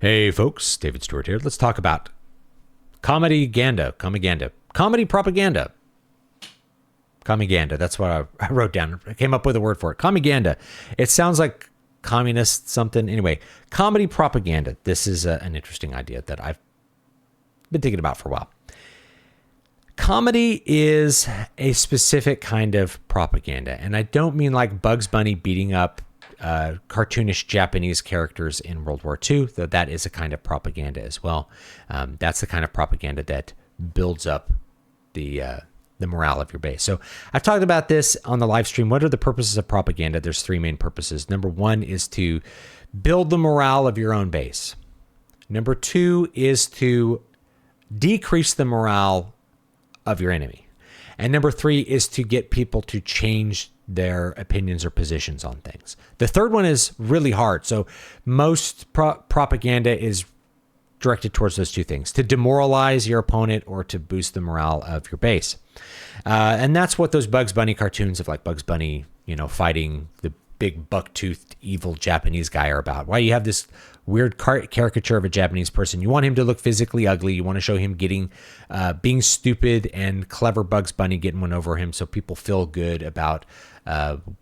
Hey folks, David Stewart here. Let's talk about comedy propaganda. Commiganda, that's what I wrote down. I came up with a word for it. Commiganda. It sounds like communist something. Anyway, comedy propaganda. This is an interesting idea that I've been thinking about for a while. Comedy is a specific kind of propaganda, and I don't mean like Bugs Bunny beating up cartoonish Japanese characters in World War II, though that is a kind of propaganda as well. That's the kind of propaganda that builds up the morale of your base. So I've talked about this on the live stream. What are the purposes of propaganda? There's three main purposes. Number one is to build the morale of your own base. Number two is to decrease the morale of your enemy. And number three is to get people to change their opinions or positions on things. The third one is really hard. So most propaganda is directed towards those two things, to demoralize your opponent or to boost the morale of your base. And that's what those Bugs Bunny cartoons of like Bugs Bunny, fighting the big buck-toothed evil Japanese guy are about. Why you have this weird caricature of a Japanese person. You want him to look physically ugly. You want to show him being stupid, and clever Bugs Bunny getting one over him so people feel good about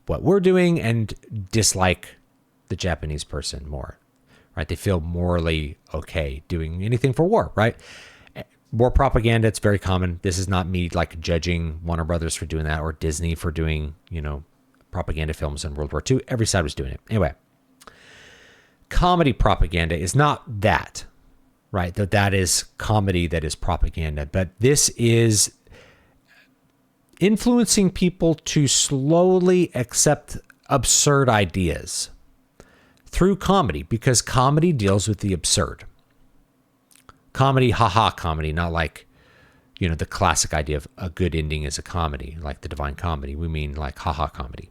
what we're doing and dislike the Japanese person more, right? They feel morally okay doing anything for war, right? War propaganda, it's very common. This is not me like judging Warner Brothers for doing that or Disney for doing, propaganda films in World War II. Every side was doing it. Anyway, comedy propaganda is not that, right? That is comedy, that is propaganda. But this is influencing people to slowly accept absurd ideas through comedy, because comedy deals with the absurd. Comedy, haha comedy, not like, the classic idea of a good ending is a comedy, like the Divine Comedy. We mean like haha comedy.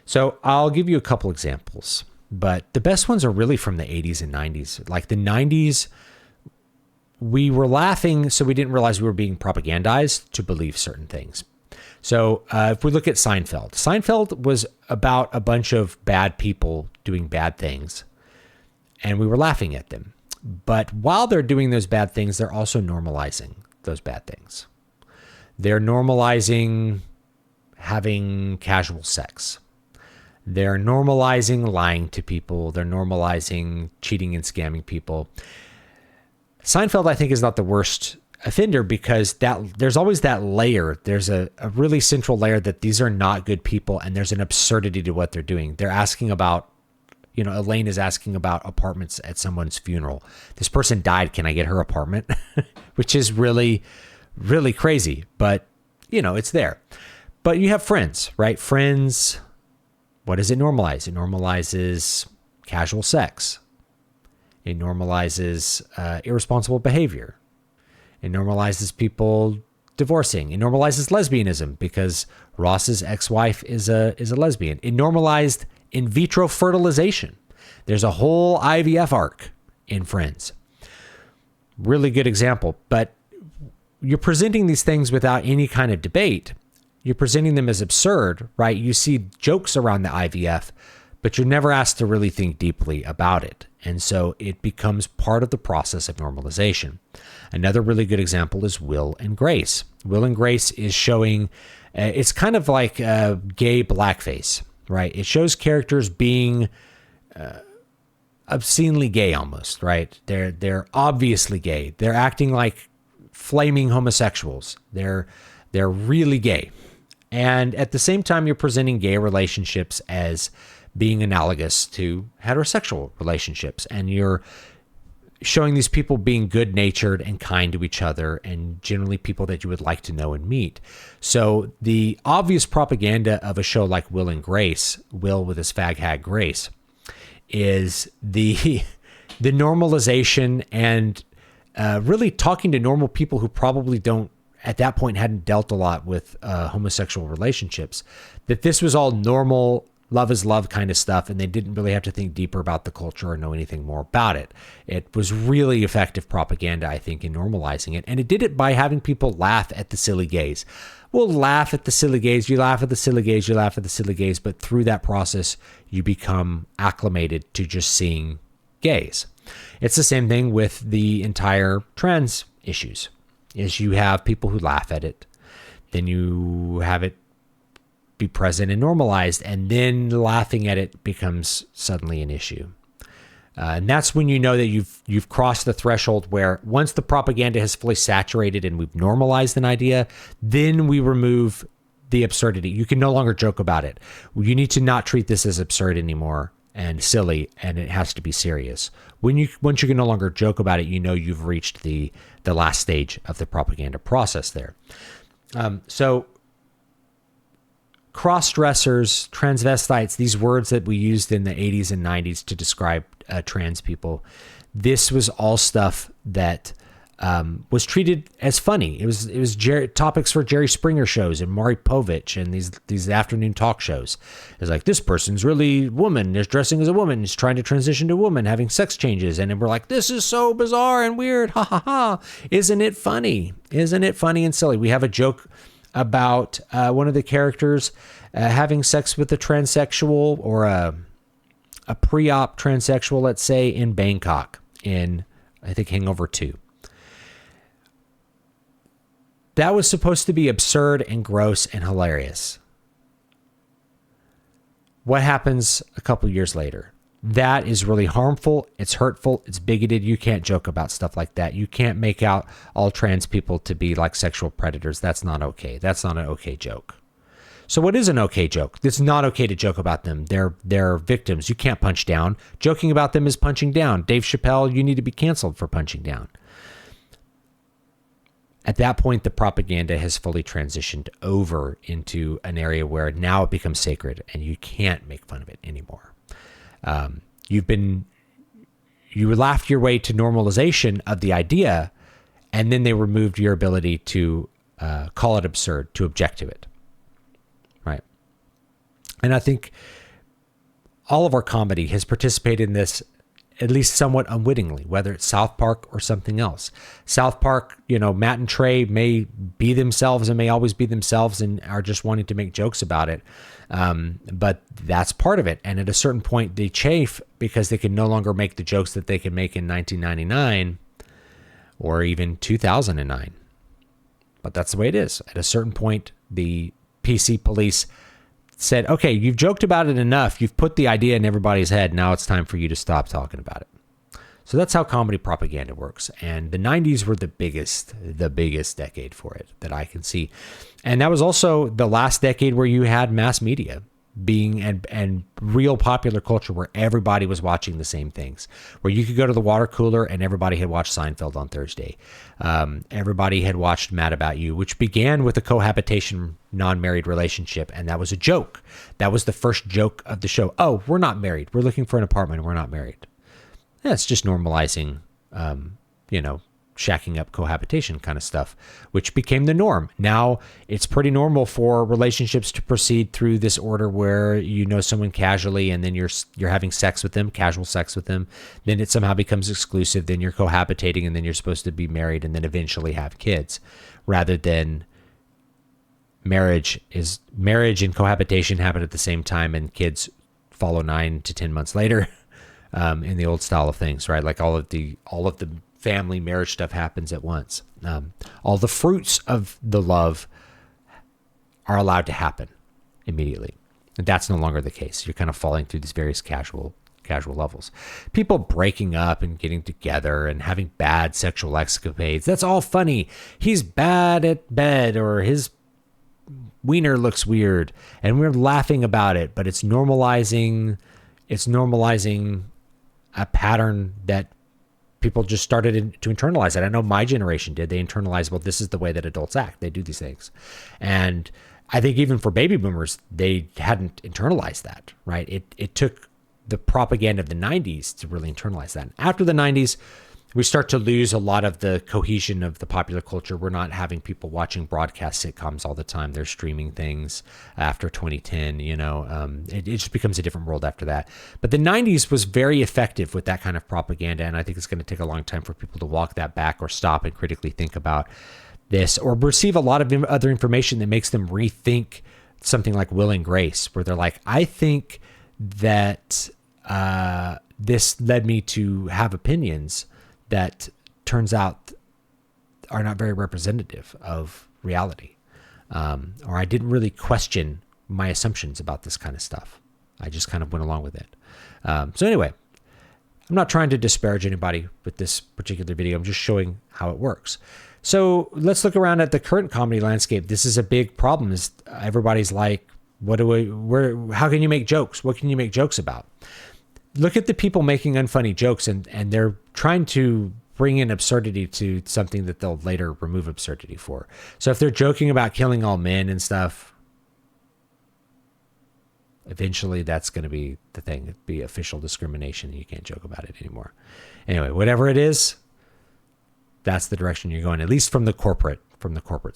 So I'll give you a couple examples, but the best ones are really from the 80s and 90s. Like the 90s, we were laughing, so we didn't realize we were being propagandized to believe certain things. So if we look at Seinfeld was about a bunch of bad people doing bad things, and we were laughing at them. But while they're doing those bad things, they're also normalizing those bad things. They're normalizing having casual sex. They're normalizing lying to people. They're normalizing cheating and scamming people. Seinfeld, I think, is not the worst offender because there's always that layer. There's a really central layer that these are not good people, and there's an absurdity to what they're doing. They're asking about, Elaine is asking about apartments at someone's funeral. This person died. Can I get her apartment? Which is really, really crazy, but it's there. But you have Friends, right? Friends, what does it normalize? It normalizes casual sex. It normalizes irresponsible behavior. It normalizes people divorcing. It normalizes lesbianism because Ross's ex-wife is a lesbian. It normalized in vitro fertilization. There's a whole IVF arc in Friends. Really good example. But you're presenting these things without any kind of debate. You're presenting them as absurd, right? You see jokes around the IVF, but you're never asked to really think deeply about it. And so it becomes part of the process of normalization. Another really good example is Will and Grace. Will and Grace is showing, it's kind of like gay blackface, right? It shows characters being obscenely gay almost, right? They're obviously gay. They're acting like flaming homosexuals. They're really gay. And at the same time, you're presenting gay relationships as being analogous to heterosexual relationships. And you're showing these people being good-natured and kind to each other and generally people that you would like to know and meet. So the obvious propaganda of a show like Will and Grace, Will with his fag hag Grace, is the normalization and really talking to normal people who probably don't, at that point, hadn't dealt a lot with homosexual relationships, that this was all normal, love is love kind of stuff, and they didn't really have to think deeper about the culture or know anything more about it. It was really effective propaganda, I think, in normalizing it, and it did it by having people laugh at the silly gays. We'll laugh at the silly gays, you laugh at the silly gays, you laugh at the silly gays, but through that process, you become acclimated to just seeing gays. It's the same thing with the entire trans issues, is you have people who laugh at it, then you have it be present and normalized, and then laughing at it becomes suddenly an issue. And that's when you know that you've crossed the threshold where once the propaganda has fully saturated and we've normalized an idea, then we remove the absurdity. You can no longer joke about it. You need to not treat this as absurd anymore and silly, and it has to be serious. Once you can no longer joke about it, you know you've reached the last stage of the propaganda process there. So cross-dressers, transvestites, these words that we used in the 80s and 90s to describe trans people, this was all stuff that was treated as funny. It was topics for Jerry Springer shows and Maury Povich and these afternoon talk shows. It's like, this person's really woman, is dressing as a woman, is trying to transition to a woman, having sex changes, and then we're like, this is so bizarre and weird, ha ha ha. Isn't it funny? Isn't it funny and silly? We have a joke about one of the characters having sex with a transsexual or a pre-op transsexual, let's say, in Bangkok in, I think, Hangover 2. That was supposed to be absurd and gross and hilarious. What happens a couple years later? That is really harmful. It's hurtful. It's bigoted. You can't joke about stuff like that. You can't make out all trans people to be like sexual predators. That's not okay. That's not an okay joke. So what is an okay joke? It's not okay to joke about them. They're victims. You can't punch down. Joking about them is punching down. Dave Chappelle, you need to be canceled for punching down. At that point, the propaganda has fully transitioned over into an area where now it becomes sacred and you can't make fun of it anymore. You laughed your way to normalization of the idea, and then they removed your ability to call it absurd, to object to it. Right. And I think all of our comedy has participated in this, at least somewhat unwittingly, whether it's South Park or something else. South Park, Matt and Trey may be themselves and may always be themselves and are just wanting to make jokes about it. But that's part of it. And at a certain point, they chafe because they can no longer make the jokes that they can make in 1999 or even 2009. But that's the way it is. At a certain point, the PC police said, okay, you've joked about it enough. You've put the idea in everybody's head. Now it's time for you to stop talking about it. So that's how comedy propaganda works. And the 90s were the biggest decade for it that I can see. And that was also the last decade where you had mass media being and real popular culture where everybody was watching the same things, where you could go to the water cooler and everybody had watched Seinfeld on Thursday. Everybody had watched Mad About You, which began with a cohabitation non-married relationship. And that was a joke. That was the first joke of the show. Oh, we're not married. We're looking for an apartment. We're not married. Yeah, it's just normalizing, shacking up cohabitation kind of stuff, which became the norm. Now it's pretty normal for relationships to proceed through this order where you know someone casually and then you're having sex with them, casual sex with them. Then it somehow becomes exclusive. Then you're cohabitating and then you're supposed to be married and then eventually have kids, rather than marriage and cohabitation happen at the same time and kids follow 9 to 10 months later. In the old style of things, right? Like all of the family marriage stuff happens at once. All the fruits of the love are allowed to happen immediately. And that's no longer the case. You're kind of falling through these various casual levels. People breaking up and getting together and having bad sexual escapades. That's all funny. He's bad at bed, or his wiener looks weird, and we're laughing about it, but it's normalizing a pattern that people just started to internalize it. I know my generation did. They internalized, well, this is the way that adults act. They do these things. And I think even for baby boomers, they hadn't internalized that, right? It took the propaganda of the 90s to really internalize that. And after the 90s, we start to lose a lot of the cohesion of the popular culture. We're not having people watching broadcast sitcoms all the time. They're streaming things after 2010, it just becomes a different world after that. But the 90s was very effective with that kind of propaganda. And I think it's going to take a long time for people to walk that back or stop and critically think about this, or receive a lot of other information that makes them rethink something like Will and Grace, where they're like, I think that this led me to have opinions that turns out are not very representative of reality. Or I didn't really question my assumptions about this kind of stuff. I just kind of went along with it. So anyway, I'm not trying to disparage anybody with this particular video. I'm just showing how it works. So let's look around at the current comedy landscape. This is a big problem. Is everybody's like, how can you make jokes? What can you make jokes about? Look at the people making unfunny jokes, and they're trying to bring in absurdity to something that they'll later remove absurdity for. So if they're joking about killing all men and stuff, eventually that's going to be the thing. It'd be official discrimination. You can't joke about it anymore. Anyway, whatever it is, that's the direction you're going, at least from the corporate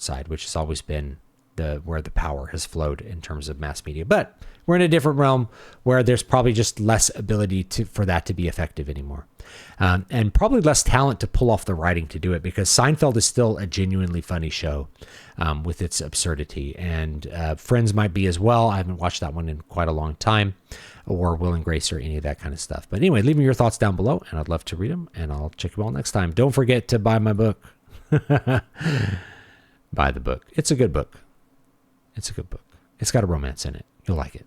side, which has always been where the power has flowed in terms of mass media. But we're in a different realm where there's probably just less ability for that to be effective anymore. And probably less talent to pull off the writing to do it, because Seinfeld is still a genuinely funny show with its absurdity. And Friends might be as well. I haven't watched that one in quite a long time, or Will and Grace or any of that kind of stuff. But anyway, leave me your thoughts down below, and I'd love to read them, and I'll check you all next time. Don't forget to buy my book. Buy the book. It's a good book. It's a good book. It's got a romance in it. You'll like it.